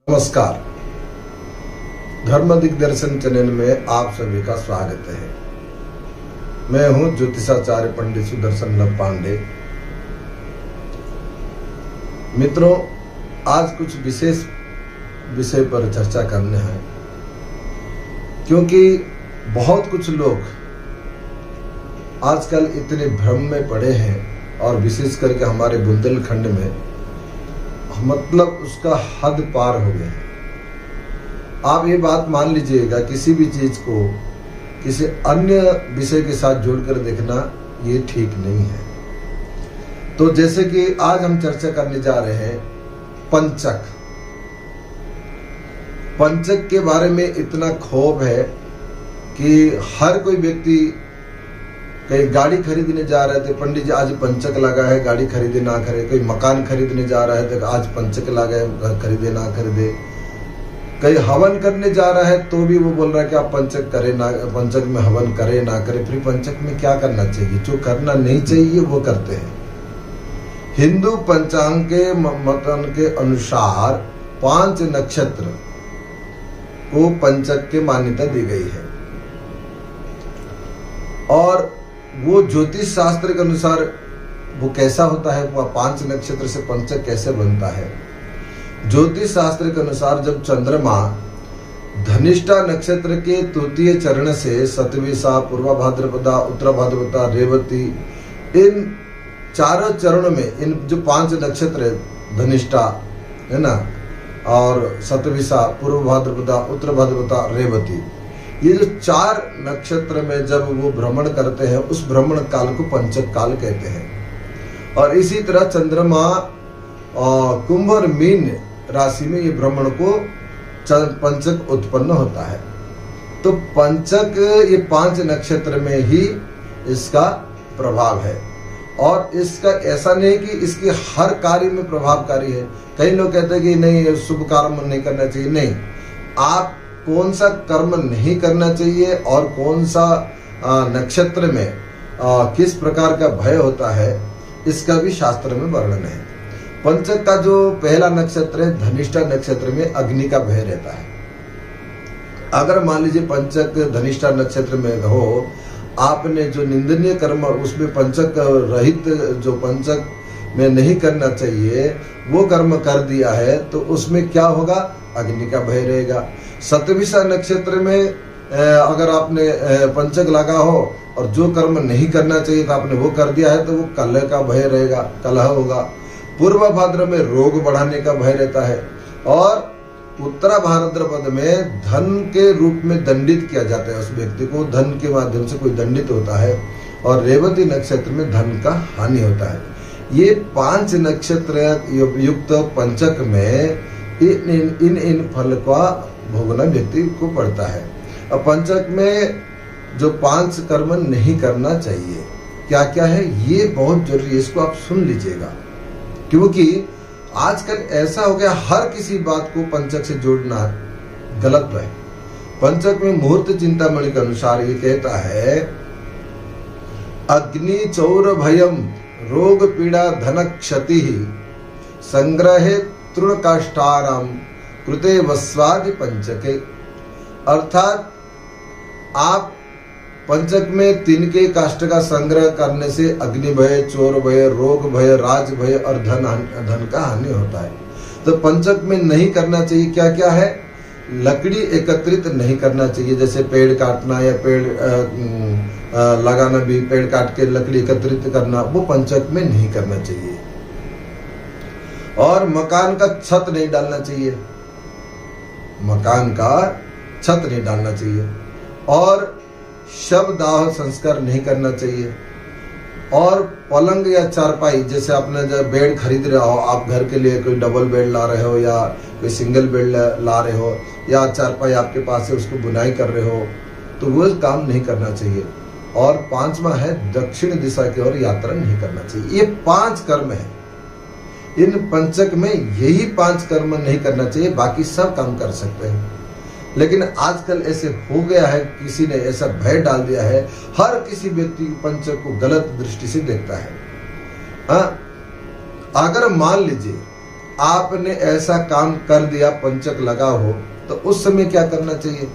नमस्कार। धर्म दिग्दर्शन चैनल में आप सभी का स्वागत है। मैं हूं ज्योतिषाचार्य पंडित सुदर्शन लव पांडे। मित्रों, आज कुछ विशेष विषय पर चर्चा करने हैं, क्योंकि बहुत कुछ लोग आजकल इतने भ्रम में पड़े हैं और विशेष करके हमारे बुंदेलखंड में मतलब उसका हद पार हो गया है। आप ये बात मान लीजिएगा, किसी भी चीज को किसी अन्य विषय के साथ जोड़कर देखना ये ठीक नहीं है। तो जैसे कि आज हम चर्चा करने जा रहे हैं पंचक। पंचक के बारे में इतना खौफ है कि हर कोई व्यक्ति कहीं गाड़ी खरीदने जा रहे थे, पंडित जी आज पंचक लगा है, गाड़ी खरीदे ना खरीदे। कोई मकान खरीदने जा रहा है तो आज पंचक लगा है, खरीदे ना खरीदे। कहीं हवन करने जा रहा है तो भी वो बोल रहा है कि आप पंचक करें ना, पंचक में हवन करें ना करें। फिर पंचक में क्या करना चाहिए? जो करना नहीं चाहिए वो करते हैं। हिंदू पंचांग के मतन के अनुसार 5 नक्षत्र को पंचक की मान्यता दी गई है, और वो ज्योतिष शास्त्र के अनुसार वो कैसा होता है, वो 5 नक्षत्र से पंचक कैसे बनता है। ज्योतिष शास्त्र के अनुसार जब चंद्रमा धनिष्ठा नक्षत्र के तृतीय चरण से सतविसा, पूर्वा भाद्रपदा, उत्तरा भाद्रपदा, रेवती, इन चारों चरणों में इन जो 5 नक्षत्र है, धनिष्ठा है ना, और सतविसा, पूर्व भाद्रपदा, उत्तर भाद्रपदा, रेवती, ये जो 4 नक्षत्र में जब वो भ्रमण करते हैं उस भ्रमण काल को पंचक काल कहते हैं। और इसी तरह चंद्रमा कुंभ और मीन राशि में ये भ्रमण को पंचक उत्पन्न होता है। तो पंचक ये 5 नक्षत्र में ही इसका प्रभाव है, और इसका ऐसा नहीं कि इसके हर कार्य में प्रभावकारी है। कई लोग कहते हैं कि नहीं, शुभ कर्म नहीं करना चाहिए। नहीं, आप कौन सा कर्म नहीं करना चाहिए और कौन सा नक्षत्र में किस प्रकार का भय होता है, इसका भी शास्त्र में वर्णन है। पंचक का जो पहला नक्षत्र है धनिष्ठा नक्षत्र में अग्नि का भय रहता है। अगर मान लीजिए पंचक धनिष्ठा नक्षत्र में हो, आपने जो निंदनीय कर्म उसमें पंचक रहित जो पंचक में नहीं करना चाहिए वो कर्म कर दिया है, तो उसमें क्या होगा? अग्नि का भय रहेगा। सतविसा नक्षत्र में अगर आपने पंचक लगा हो और जो कर्म नहीं करना चाहिए था आपने वो कर दिया है, तो वो कलह का भय रहेगा, कलह होगा। पूर्व भाद्र में रोग बढ़ाने का भय रहता है, और उत्तरा भाद्रपद में धन के रूप में दंडित किया जाता है। उस व्यक्ति को धन के माध्यम से कोई दंडित होता है, और रेवती नक्षत्र में धन का हानि होता है। ये 5 नक्षत्र युक्त पंचक में इन फल का भोगना व्यक्ति को पड़ता है। अब पंचक में जो 5 कर्म नहीं करना चाहिए क्या क्या है, ये बहुत जरूरी है, इसको आप सुन लीजिएगा। क्योंकि आजकल ऐसा हो गया, हर किसी बात को पंचक से जोड़ना गलत है। पंचक में मुहूर्त चिंतामणि के अनुसार ये कहता है, अग्नि चौर भयम रोग पीड़ा धन क्षति संग्रहे तृण काष्ठाराम कृते वस्वादि पंचके। अर्थात आप पंचक में 3 के काष्ठ का संग्रह करने से अग्नि भय, चोर भय, रोग भय, राज भय और धन का हानि होता है। तो पंचक में नहीं करना चाहिए क्या क्या है? लकड़ी एकत्रित नहीं करना चाहिए, जैसे पेड़ काटना या पेड़ लगाना भी, पेड़ काट के लकड़ी एकत्रित करना, वो पंचक में नहीं करना चाहिए। और मकान का छत नहीं डालना चाहिए, मकान का छत नहीं डालना चाहिए। और शव दाह संस्कार नहीं करना चाहिए। और पलंग या चारपाई, जैसे आपने जब बेड खरीद रहे हो, आप घर के लिए कोई डबल बेड ला रहे हो या कोई सिंगल बेड ला रहे हो, या चारपाई आपके पास है उसको बुनाई कर रहे हो, तो वो काम नहीं करना चाहिए। और 5वां है दक्षिण दिशा की ओर यात्रा नहीं करना चाहिए। ये 5 कर्म है। इन पंचक में यही 5 कर्म नहीं करना चाहिए, बाकी सब काम कर सकते हैं। लेकिन आजकल ऐसे हो गया है, किसी ने ऐसा भय डाल दिया है, हर किसी व्यक्ति पंचक को गलत दृष्टि से देखता है। अगर मान लीजिए आपने ऐसा काम कर दिया, पंचक लगा हो, तो उस समय क्या करना चाहिए?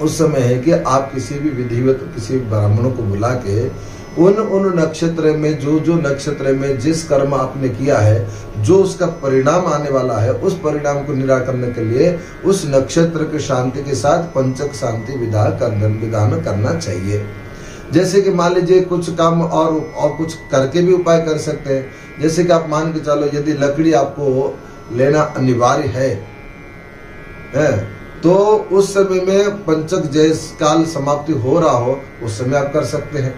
उस समय है कि आप किसी भी विधिवत किसी ब्राह्मणों को बुला के उन नक्षत्र में जो नक्षत्र में जिस कर्म आपने किया है, जो उसका परिणाम आने वाला है, उस परिणाम को निराकरण के लिए उस नक्षत्र की शांति के साथ पंचक शांति विधान करना चाहिए। जैसे कि मान लीजिए कुछ काम और कुछ करके भी उपाय कर सकते हैं। जैसे कि आप मान के चलो, यदि लकड़ी आपको लेना अनिवार्य है तो उस समय में पंचक जैस काल समाप्ति हो रहा हो, उस समय आप कर सकते हैं।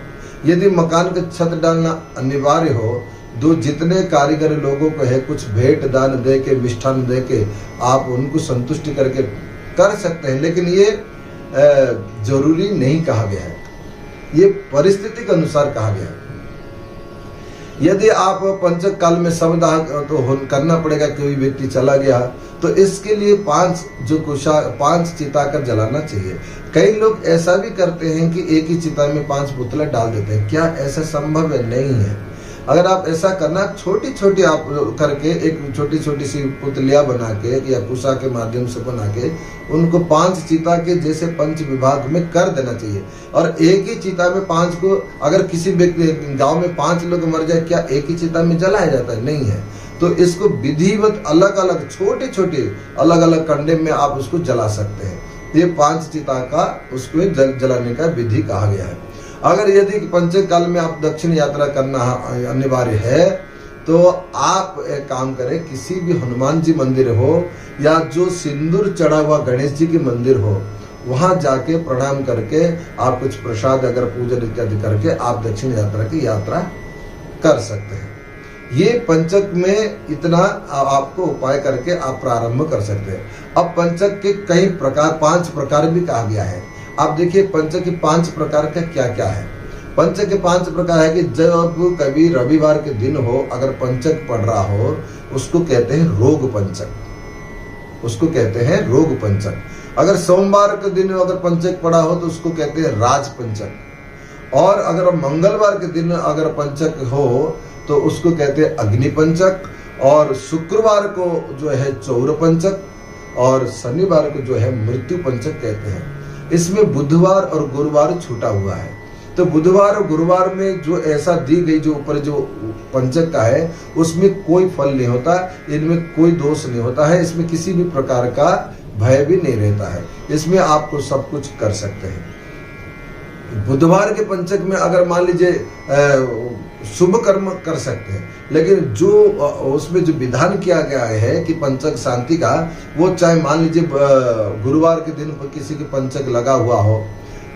यदि मकान का छत डालना अनिवार्य हो, दो जितने कारीगर लोगों को है, कुछ भेंट दान दे के, मिष्ठान दे के आप उनको संतुष्टि करके कर सकते हैं, लेकिन ये जरूरी नहीं कहा गया है, ये परिस्थिति के अनुसार कहा गया है। यदि आप पंचक काल में शवदाह तो करना पड़ेगा, कोई व्यक्ति चला गया तो इसके लिए 5 चिता कर जलाना चाहिए। कई लोग ऐसा भी करते हैं कि एक ही चिता में 5 पुतला डाल देते हैं। क्या ऐसा संभव है? नहीं है। अगर आप ऐसा करना, छोटी छोटी आप करके एक छोटी छोटी सी पुतलियां बना के या कुशा के माध्यम से बना के उनको 5 चिता के जैसे पंच विभाग में कर देना चाहिए। और एक ही चिता में 5 को, अगर किसी व्यक्ति गांव में 5 लोग मर जाए, क्या एक ही चिता में जलाया जाता है? नहीं है। तो इसको विधिवत अलग अलग छोटे छोटे अलग अलग कंडे में आप उसको जला सकते हैं। ये 5 चिता का उसको जलाने का विधि कहा गया है। अगर यदि पंचक काल में आप दक्षिण यात्रा करना अनिवार्य है तो आप एक काम करें, किसी भी हनुमान जी मंदिर हो या जो सिंदूर चढ़ा हुआ गणेश जी की मंदिर हो, वहां जाके प्रणाम करके आप कुछ प्रसाद अगर पूजन इत्यादि करके आप दक्षिण यात्रा की यात्रा कर सकते हैं। ये पंचक में इतना आपको उपाय करके आप प्रारंभ कर सकते हैं। अब पंचक के कई प्रकार, 5 प्रकार भी कहा गया है। आप देखिए पंचक के 5 प्रकार का क्या क्या है। पंचक के 5 प्रकार है कि जब कभी रविवार के दिन हो, अगर पंचक पड़ रहा हो, उसको कहते हैं रोग पंचक, उसको कहते हैं रोग पंचक। अगर सोमवार के दिन अगर पंचक पड़ा हो तो उसको कहते हैं राज पंचक। और अगर मंगलवार के दिन अगर पंचक हो तो उसको कहते हैं अग्नि पंचक। और शुक्रवार को जो है चौर पंचक, और शनिवार को जो है मृत्यु पंचक कहते हैं। इसमें बुधवार और गुरुवार छूटा हुआ है। तो बुधवार और गुरुवार में जो ऐसा दी गई जो ऊपर जो पंचक का है, उसमें कोई फल नहीं होता, इनमें कोई दोष नहीं होता है, इसमें किसी भी प्रकार का भय भी नहीं रहता है, इसमें आपको सब कुछ कर सकते हैं। बुधवार के पंचक में अगर मान लीजिए शुभ कर्म कर सकते हैं, लेकिन जो उसमें जो विधान किया गया है कि पंचक शांति का, वो चाहे मान लीजिए गुरुवार के दिन किसी के पंचक लगा हुआ हो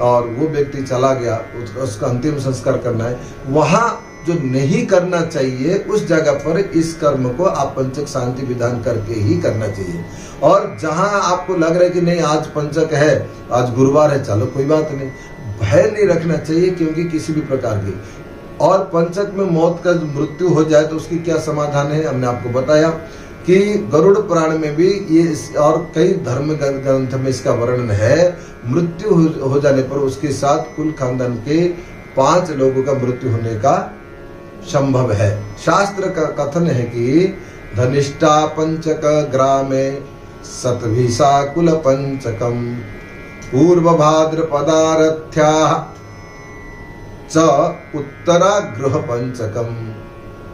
और वो व्यक्ति चला गया, उसका अंतिम संस्कार करना है, वहां जो नहीं करना चाहिए उस जगह पर इस कर्म को आप पंचक शांति विधान करके ही करना चाहिए। और जहां आपको लग रहा है कि नहीं आज पंचक है, आज गुरुवार है, चलो कोई बात नहीं, भय नहीं रखना चाहिए, क्योंकि किसी भी प्रकार की। और पंचक में मौत का मृत्यु हो जाए तो उसकी क्या समाधान है, हमने आपको बताया कि गरुड़ पुराण में भी ये और कई धर्म ग्रंथ में इसका वर्णन है। मृत्यु हो जाने पर उसके साथ कुल खानदान के 5 लोगों का मृत्यु होने का संभव है। शास्त्र का कथन है कि धनिष्ठा पंचक ग्रामे सतभिषा कुल पंचकम पूर्व भाद्रपदारथ्या च उत्तरा गृह पंचकम।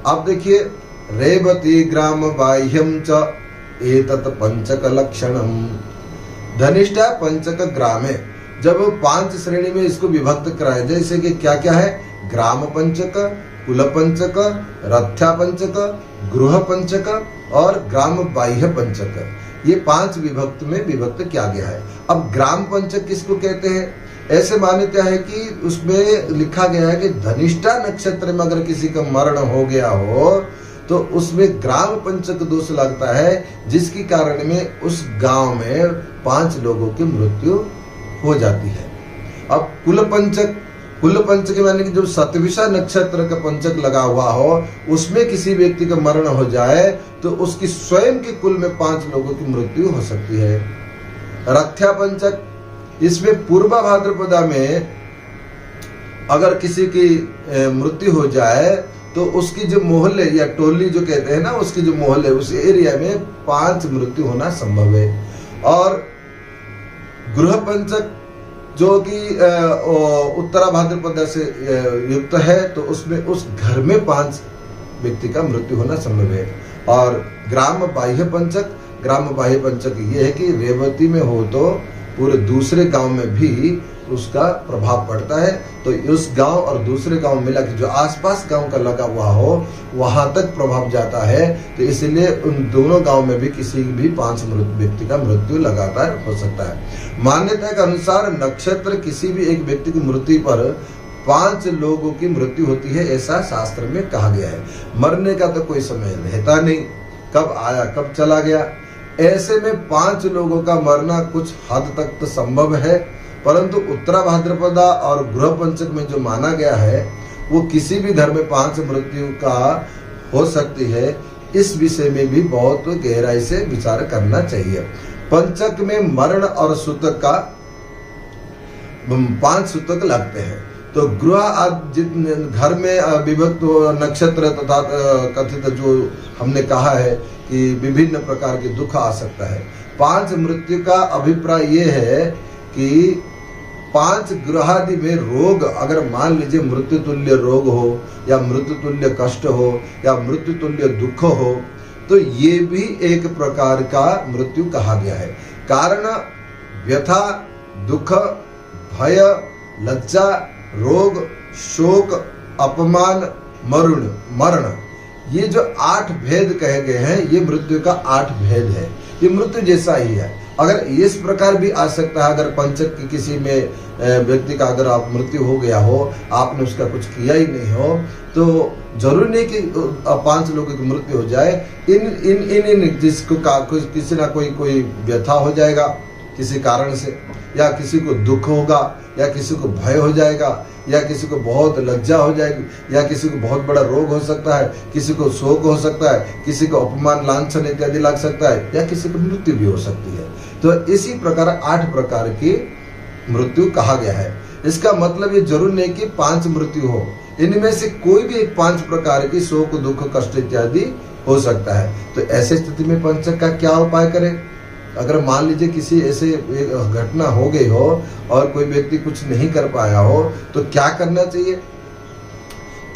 आप देखिए, रेवती ग्राम बाह्यम च एतत् पंचक लक्षणम। धनिष्ठा पंचक ग्रामे, जब 5 श्रेणी में इसको विभक्त कराया, जैसे कि क्या क्या है, ग्राम पंचक, कुल पंचक, रथ्या पंचक, गृह पंचक और ग्राम बाह्य पंचक, ये 5 विभक्त में विभक्त किया गया है। अब ग्राम पंचक किसको कहते हैं? ऐसे मान्यता है कि उसमें लिखा गया है कि धनिष्ठा नक्षत्र में अगर किसी का मरण हो गया हो तो उसमें ग्राम पंचक दोष लगता है, जिसके कारण में उस गांव में 5 लोगों की मृत्यु हो जाती है। अब कुल पंचक माने कि जो सतविषा नक्षत्र का पंचक लगा हुआ हो, उसमें किसी व्यक्ति का मरण हो जाए तो उसकी स्वयं के कुल में 5 लोगों की मृत्यु हो सकती है। रथ्या पंचक, इसमें पूर्व भाद्रपदा में अगर किसी की मृत्यु हो जाए तो उसकी जो मोहल्ले या टोली जो कहते हैं ना, उसकी जो मोहल्ले, उस एरिया में 5 मृत्यु होना संभव है। और गृह पंचक जो कि उत्तरा भाद्रपद से युक्त है, तो उसमें उस घर में 5 व्यक्ति का मृत्यु होना संभव है। और ग्राम बाह्य पंचक ये है कि रेवती में हो तो पूरे दूसरे गांव में भी उसका प्रभाव पड़ता है, तो उस गांव और दूसरे गांव मिला के जो आसपास गांव का लगा हुआ हो वहां तक प्रभाव जाता है। तो इसलिए उन दोनों गांव में भी किसी भी 5 व्यक्ति का मृत्यु लगातार हो सकता है। मान्यता के अनुसार नक्षत्र किसी भी एक व्यक्ति की मृत्यु पर 5 लोगों की मृत्यु होती है, ऐसा शास्त्र में कहा गया है। मरने का तो कोई समय रहता नहीं, कब आया कब चला गया। ऐसे में 5 लोगों का मरना कुछ हद तक तो संभव है, परंतु उत्तरा भाद्रपदा और गृह पंचक में जो माना गया है वो किसी भी घर में 5 मृत्यु का हो सकती है। इस विषय में भी बहुत गहराई से विचार करना चाहिए। पंचक में मरण और सूतक का 5 सूतक लगते हैं। तो गृह घर में विभक्त नक्षत्र तथा कथित जो हमने कहा है कि विभिन्न प्रकार के दुख आ सकता है। 5 मृत्यु का अभिप्राय ये है कि 5 ग्रहादि में रोग, अगर मान लीजिए मृत्यु तुल्य रोग हो या मृत्यु तुल्य कष्ट हो या मृत्यु तुल्य दुख हो, तो ये भी एक प्रकार का मृत्यु कहा गया है। कारण व्यथा, दुख, भय, लज्जा, रोग, शोक, अपमान, मरण, ये जो 8 भेद कहे गए हैं, ये मृत्यु का 8 भेद है। ये मृत्यु जैसा ही है। अगर इस प्रकार भी आ सकता है, अगर पंचक की किसी में व्यक्ति का अगर आप मृत्यु हो गया हो, आपने उसका कुछ किया ही नहीं हो, तो जरूरी नहीं कि 5 लोगों की मृत्यु हो जाए। इन जिसको किसी ना कोई व्यथा हो जाएगा किसी कारण से, या किसी को दुख होगा, या किसी को भय हो जाएगा, या किसी को बहुत लज्जा हो जाएगी, या किसी को बहुत बड़ा रोग हो सकता है, किसी को शोक हो सकता है, किसी को अपमान लांछन इत्यादि लग सकता है, या किसी को मृत्यु भी हो सकती है। तो इसी प्रकार 8 प्रकार की मृत्यु कहा गया है। इसका मतलब ये जरूर नहीं कि 5 मृत्यु हो, इनमें से कोई भी एक 5 प्रकार की शोक, दुख, कष्ट इत्यादि हो सकता है। तो ऐसे स्थिति में पंचक का क्या उपाय करें? अगर मान लीजिए किसी ऐसे घटना हो गई हो और कोई व्यक्ति कुछ नहीं कर पाया हो, तो क्या करना चाहिए?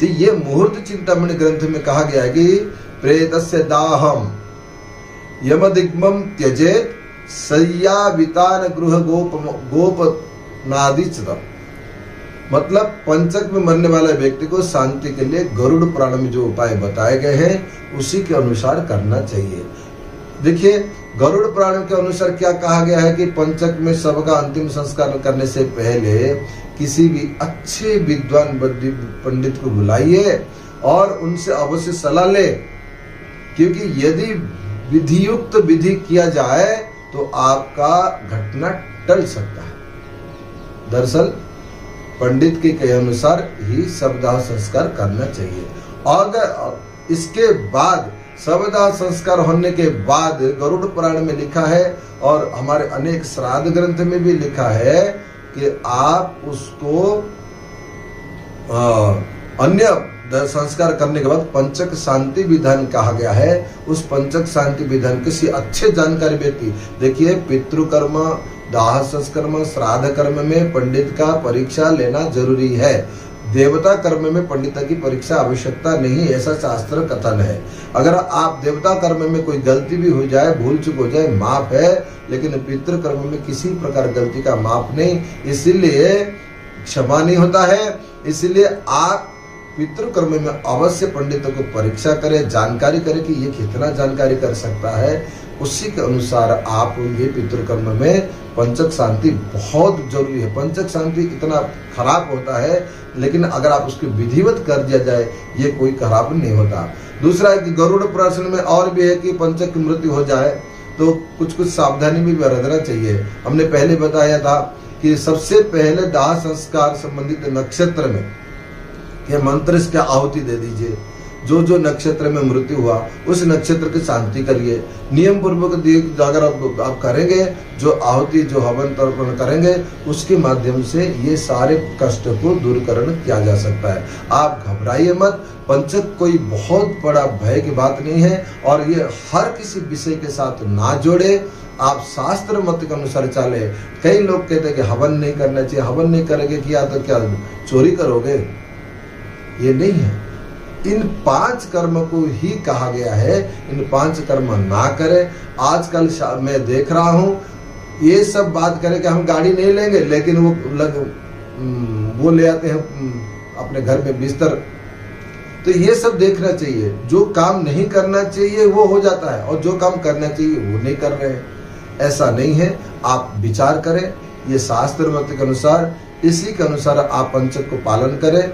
तो ये मुहूर्त चिंतामणि ग्रंथ में कहा गया है कि प्रेतस्य दाहम यमदिग्मम त्यजेत सय्यावितान गृह गोप नादिचतम। मतलब पंचक में मरने वाले व्यक्ति को शांति के लिए गरुड़ पुराण में जो उपाय बताए गए हैं उसी के अनुसार करना चाहिए। देखिए, गरुड़ पुराण के अनुसार क्या कहा गया है कि पंचक में सबका अंतिम संस्कार करने से पहले किसी भी अच्छे विद्वान पंडित को बुलाइए और उनसे अवश्य सलाह ले, क्योंकि यदि विधियुक्त विधि किया जाए तो आपका घटना टल सकता है। दरअसल पंडित के कहे अनुसार ही शवदाह संस्कार करना चाहिए। और इसके बाद शवदाह संस्कार होने के बाद गरुड़ पुराण में लिखा है और हमारे अनेक श्राद्ध ग्रंथ में भी लिखा है कि आप उसको अन्य संस्कार करने के बाद पंचक शांति विधान कहा गया है। उस पंचक शांति विधान किसी अच्छे जानकारी व्यक्ति, देखिए पितृकर्म, दाह संस्कर्म, श्राद्ध कर्म में पंडित का परीक्षा लेना जरूरी है। देवता कर्म में पंडित की परीक्षा आवश्यकता नहीं, ऐसा शास्त्र कथन है। अगर आप देवता कर्म में कोई गलती भी हो जाए, भूल चूक हो जाए, माफ है, लेकिन पितृ कर्म में किसी प्रकार गलती का माफ नहीं, इसीलिए क्षमा नहीं होता है। इसलिए आप पितृ कर्म में अवश्य पंडितों को परीक्षा करें, जानकारी करें कि ये कितना जानकारी कर सकता है, उसी के अनुसार आप ये पितृकर्म में पंचक शांति बहुत जरूरी है। पंचक शांति इतना खराब होता है, लेकिन अगर आप उसको विधिवत कर दिया जाए ये कोई खराब नहीं होता। दूसरा है कि गरुड़ पुराण में और भी है कि पंचक की मृत्यु हो जाए तो कुछ सावधानी भी बरतना चाहिए। हमने पहले बताया था कि सबसे पहले दाह संस्कार संबंधित नक्षत्र में ये मंत्र इसका आहुति दे दीजिए। जो जो नक्षत्र में मृत्यु हुआ उस नक्षत्र की शांति करिए। नियम पूर्वक अगर आप करेंगे, जो आहुति जो हवन तर्पण करेंगे उसके माध्यम से ये सारे कष्ट को दूरकरण किया जा सकता है। आप घबराइए मत। पंचक कोई बहुत बड़ा भय की बात नहीं है और ये हर किसी विषय के साथ ना जोड़े। आप शास्त्र मत के अनुसार चले। कई लोग कहते हैं कि हवन नहीं करना चाहिए, हवन नहीं करेंगे किया तो क्या चोरी करोगे? ये नहीं है। इन 5 कर्म को ही कहा गया है, इन 5 कर्म ना करें। आजकल मैं देख रहा हूं ये सब बात करें कि हम गाड़ी नहीं लेंगे, लेकिन वो ले आते हैं अपने घर में बिस्तर। तो ये सब देखना चाहिए। जो काम नहीं करना चाहिए वो हो जाता है और जो काम करना चाहिए वो नहीं कर रहे हैं। ऐसा नहीं है। आप विचार करें, ये शास्त्र मत के अनुसार, इसी के अनुसार आप पंचक को पालन करें।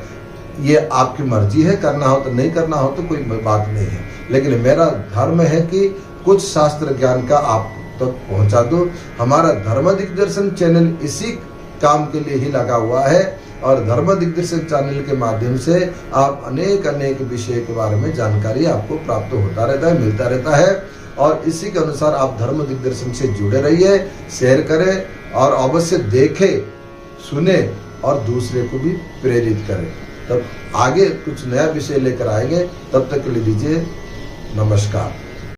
ये आपकी मर्जी है, करना हो तो, नहीं करना हो तो कोई बात नहीं है। लेकिन मेरा धर्म है कि कुछ शास्त्र ज्ञान का आप तक पहुंचा दो। हमारा धर्म दिग्दर्शन चैनल इसी काम के लिए ही लगा हुआ है और धर्म दिग्दर्शन चैनल के माध्यम से आप अनेक विषय के बारे में जानकारी आपको प्राप्त होता रहता है, मिलता रहता है। और इसी के अनुसार आप धर्म दिग्दर्शन से जुड़े रहिए, शेयर करें और अवश्य देखें, सुने और दूसरे को भी प्रेरित करें। तब आगे कुछ नया विषय लेकर आएंगे। तब तक के लिए दीजिए नमस्कार।